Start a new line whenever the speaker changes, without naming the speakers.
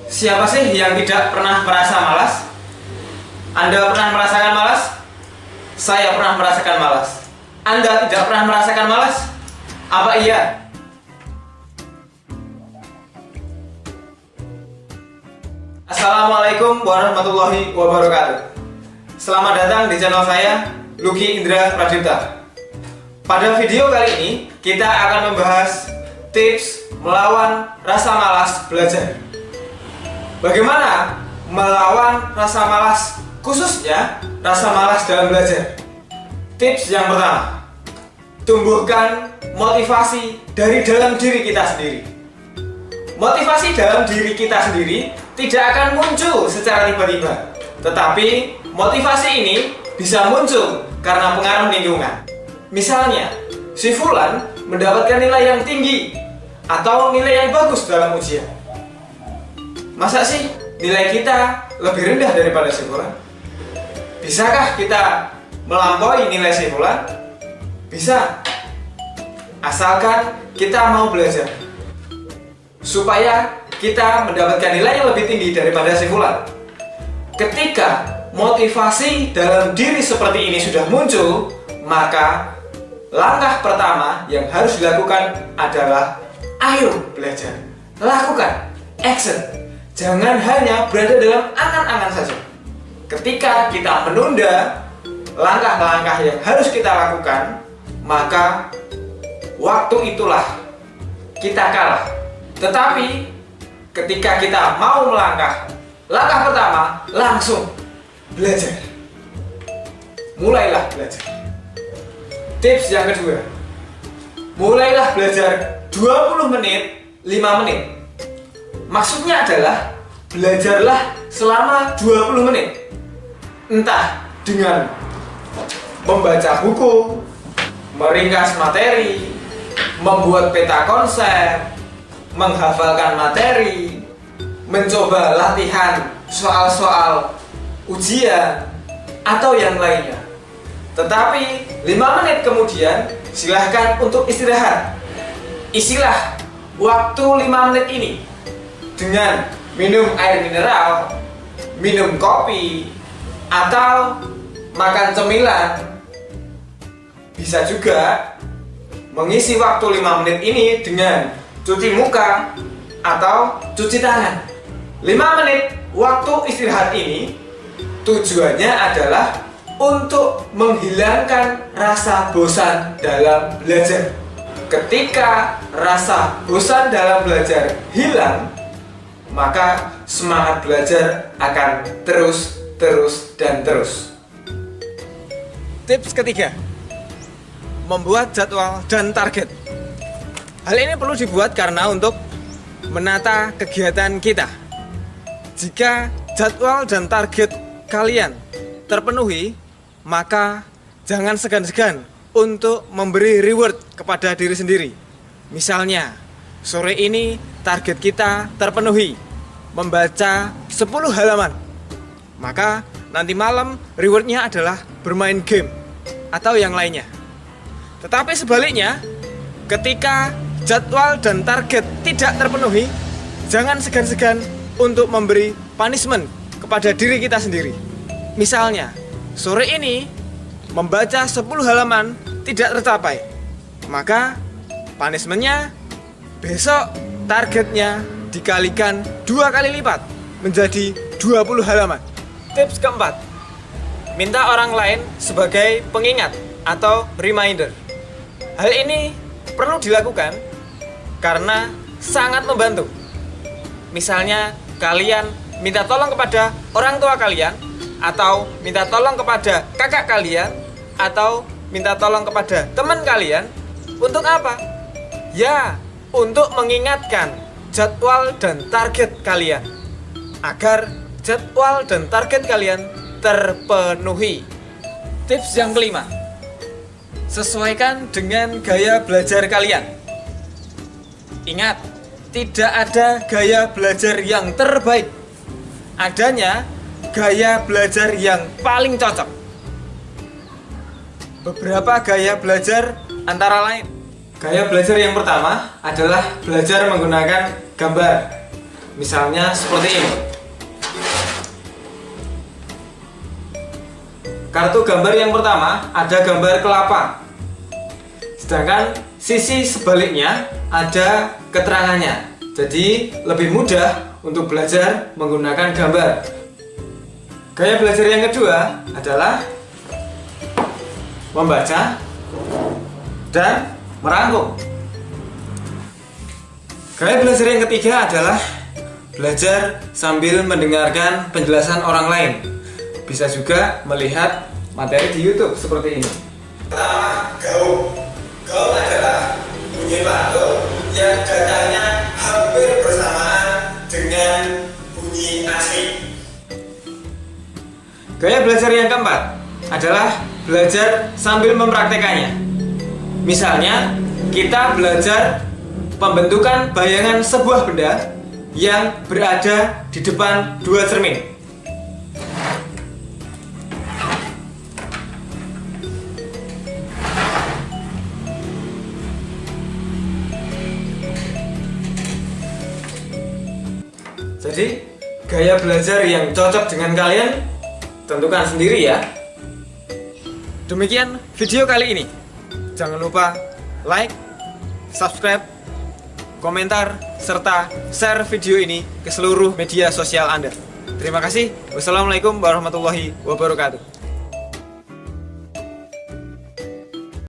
Siapa sih yang tidak pernah merasa malas? Anda pernah merasakan malas? Saya pernah merasakan malas. Anda tidak pernah merasakan malas? Apa iya? Assalamualaikum warahmatullahi wabarakatuh. Selamat datang di channel saya, Lucky Indra Pradipta. Pada video kali ini, kita akan membahas tips melawan rasa malas belajar. Bagaimana melawan rasa malas, khususnya rasa malas dalam belajar? Tips yang pertama, tumbuhkan motivasi dari dalam diri kita sendiri. Motivasi dalam diri kita sendiri tidak akan muncul secara tiba-tiba, tetapi motivasi ini bisa muncul karena pengaruh lingkungan. Misalnya, si Fulan mendapatkan nilai yang tinggi atau nilai yang bagus dalam ujian. Masa sih nilai kita lebih rendah daripada si Fulan? Bisakah kita melampaui nilai si Fulan? Bisa, asalkan kita mau belajar supaya kita mendapatkan nilai yang lebih tinggi daripada si Fulan. Ketika motivasi dalam diri seperti ini sudah muncul, maka langkah pertama yang harus dilakukan adalah ayo belajar. Lakukan, action. Jangan hanya berada dalam angan-angan saja. Ketika kita menunda langkah-langkah yang harus kita lakukan, maka waktu itulah kita kalah. Tetapi ketika kita mau melangkah, langkah pertama langsung belajar. Mulailah belajar. Tips yang kedua, mulailah belajar 20 menit, 5 menit. Maksudnya adalah belajarlah selama 20 menit. Entah dengan membaca buku, meringkas materi, membuat peta konsep, menghafalkan materi, mencoba latihan soal-soal ujian, atau yang lainnya. Tetapi 5 menit kemudian silahkan untuk istirahat. Isilah waktu 5 menit ini dengan minum air mineral, minum kopi, atau makan cemilan. Bisa juga mengisi waktu 5 menit ini dengan cuci muka atau cuci tangan. 5 menit waktu istirahat ini tujuannya adalah untuk menghilangkan rasa bosan dalam belajar. Ketika rasa bosan dalam belajar hilang, maka semangat belajar akan terus dan terus. Tips ketiga, membuat jadwal dan target. Hal ini perlu dibuat karena untuk menata kegiatan kita. Jika jadwal dan target kalian terpenuhi, maka jangan segan-segan untuk memberi reward kepada diri sendiri. Misalnya, sore ini target kita terpenuhi, membaca 10 halaman. Maka nanti malam rewardnya adalah bermain game atau yang lainnya. Tetapi sebaliknya, ketika jadwal dan target tidak terpenuhi, jangan segan-segan untuk memberi punishment kepada diri kita sendiri. Misalnya, sore ini membaca 10 halaman tidak tercapai, maka punishmentnya besok targetnya dikalikan 2 kali lipat menjadi 20 halaman. Tips keempat, minta orang lain sebagai pengingat atau reminder. Hal ini perlu dilakukan karena sangat membantu. Misalnya kalian minta tolong kepada orang tua kalian, atau minta tolong kepada kakak kalian, atau minta tolong kepada teman kalian. Untuk apa? Ya, untuk mengingatkan jadwal dan target kalian, agar jadwal dan target kalian terpenuhi. Tips yang kelima, sesuaikan dengan gaya belajar kalian. Ingat, tidak ada gaya belajar yang terbaik. Adanya gaya belajar yang paling cocok. Beberapa gaya belajar antara lain. Gaya belajar yang pertama adalah belajar menggunakan gambar. Misalnya seperti ini. Kartu gambar yang pertama ada gambar kelapa, sedangkan sisi sebaliknya ada keterangannya. Jadi lebih mudah untuk belajar menggunakan gambar. Gaya belajar yang kedua adalah membaca dan merangkum. Gaya belajar yang ketiga adalah belajar sambil mendengarkan penjelasan orang lain. Bisa juga melihat materi di YouTube seperti ini. Pertama, gaung. Gaung adalah bunyi lagu yang datangnya hampir bersamaan dengan bunyi asli. Gaya belajar yang keempat adalah belajar sambil mempraktekannya. Misalnya, kita belajar pembentukan bayangan sebuah benda yang berada di depan dua cermin. Jadi, gaya belajar yang cocok dengan kalian tentukan sendiri ya. Demikian video kali ini. Jangan lupa like, subscribe, komentar, serta share video ini ke seluruh media sosial Anda. Terima kasih. Wassalamualaikum warahmatullahi wabarakatuh.